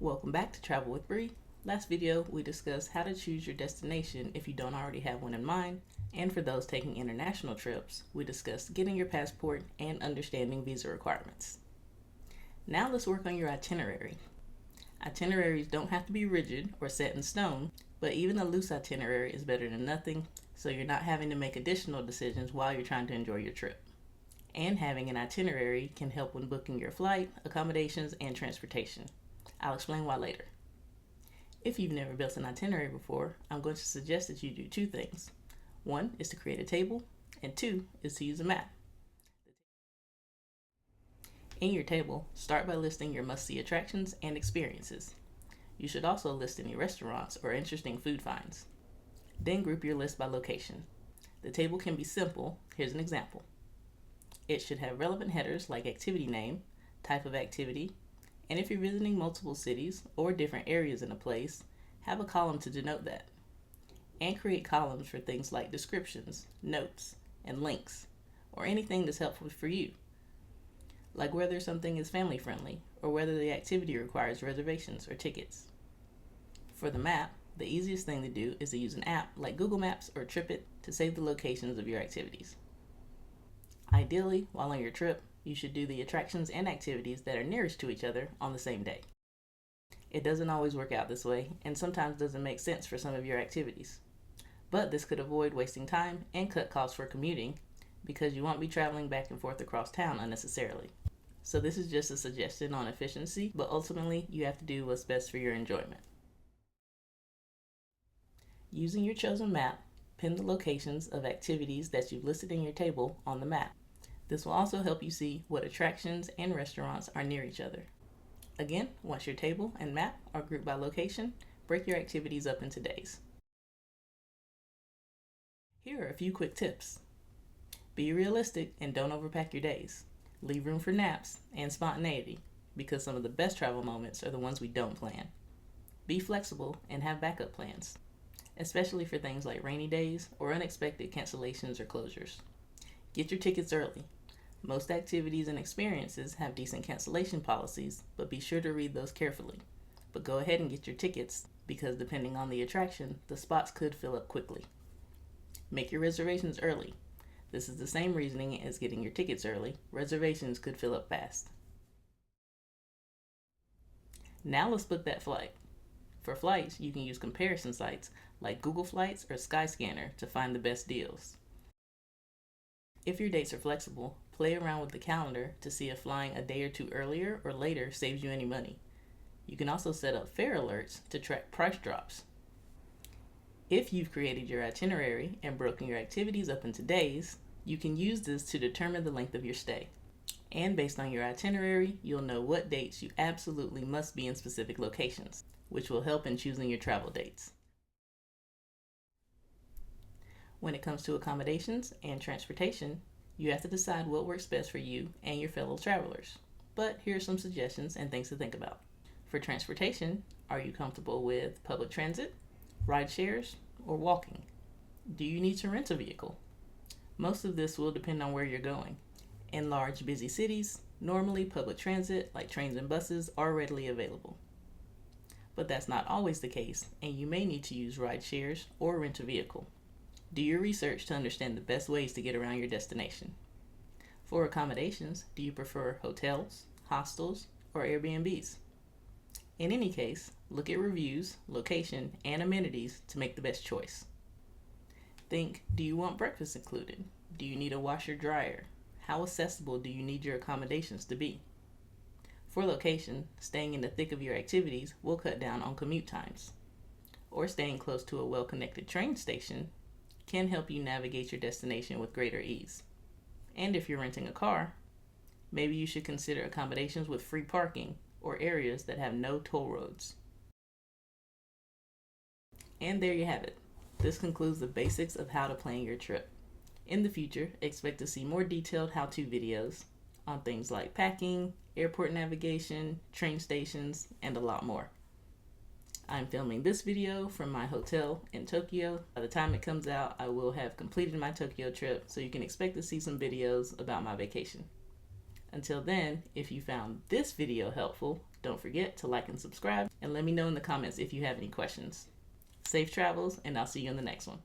Welcome back to Travel with Bree. Last video, we discussed how to choose your destination if you don't already have one in mind, and for those taking international trips, we discussed getting your passport and understanding visa requirements. Now let's work on your itinerary. Itineraries don't have to be rigid or set in stone, but even a loose itinerary is better than nothing, so you're not having to make additional decisions while you're trying to enjoy your trip. And having an itinerary can help when booking your flight, accommodations, and transportation. I'll explain why later. If you've never built an itinerary before, I'm going to suggest that you do two things. One is to create a table, and two is to use a map. In your table, start by listing your must-see attractions and experiences. You should also list any restaurants or interesting food finds. Then group your list by location. The table can be simple. Here's an example. It should have relevant headers like activity name, type of activity, and if you're visiting multiple cities or different areas in a place, have a column to denote that. And create columns for things like descriptions, notes, and links, or anything that's helpful for you, like whether something is family friendly or whether the activity requires reservations or tickets. For the map, the easiest thing to do is to use an app like Google Maps or TripIt to save the locations of your activities. Ideally, while on your trip, you should do the attractions and activities that are nearest to each other on the same day. It doesn't always work out this way, and sometimes doesn't make sense for some of your activities. But this could avoid wasting time and cut costs for commuting, because you won't be traveling back and forth across town unnecessarily. So this is just a suggestion on efficiency, but ultimately you have to do what's best for your enjoyment. Using your chosen map, pin the locations of activities that you've listed in your table on the map. This will also help you see what attractions and restaurants are near each other. Again, once your table and map are grouped by location, break your activities up into days. Here are a few quick tips. Be realistic and don't overpack your days. Leave room for naps and spontaneity, because some of the best travel moments are the ones we don't plan. Be flexible and have backup plans, especially for things like rainy days or unexpected cancellations or closures. Get your tickets early. Most activities and experiences have decent cancellation policies, but be sure to read those carefully. But go ahead and get your tickets, because depending on the attraction, the spots could fill up quickly. Make your reservations early. This is the same reasoning as getting your tickets early. Reservations could fill up fast. Now let's book that flight. For flights, you can use comparison sites like Google Flights or Skyscanner to find the best deals. If your dates are flexible, play around with the calendar to see if flying a day or two earlier or later saves you any money. You can also set up fare alerts to track price drops. If you've created your itinerary and broken your activities up into days, you can use this to determine the length of your stay. And based on your itinerary, you'll know what dates you absolutely must be in specific locations, which will help in choosing your travel dates. When it comes to accommodations and transportation, you have to decide what works best for you and your fellow travelers. But here are some suggestions and things to think about. For transportation, are you comfortable with public transit, ride shares, or walking? Do you need to rent a vehicle? Most of this will depend on where you're going. In large, busy cities, normally public transit, like trains and buses, are readily available. But that's not always the case, and you may need to use ride shares or rent a vehicle. Do your research to understand the best ways to get around your destination. For accommodations, do you prefer hotels, hostels, or Airbnbs? In any case, look at reviews, location, and amenities to make the best choice. Think, do you want breakfast included? Do you need a washer-dryer? How accessible do you need your accommodations to be? For location, staying in the thick of your activities will cut down on commute times. Or staying close to a well-connected train station can help you navigate your destination with greater ease. And if you're renting a car, maybe you should consider accommodations with free parking or areas that have no toll roads. And there you have it. This concludes the basics of how to plan your trip. In the future, expect to see more detailed how-to videos on things like packing, airport navigation, train stations, and a lot more. I'm filming this video from my hotel in Tokyo. By the time it comes out, I will have completed my Tokyo trip, so you can expect to see some videos about my vacation. Until then, if you found this video helpful, Don't forget to like and subscribe, and let me know in the comments if you have any questions. Safe travels, and I'll see you in the next one.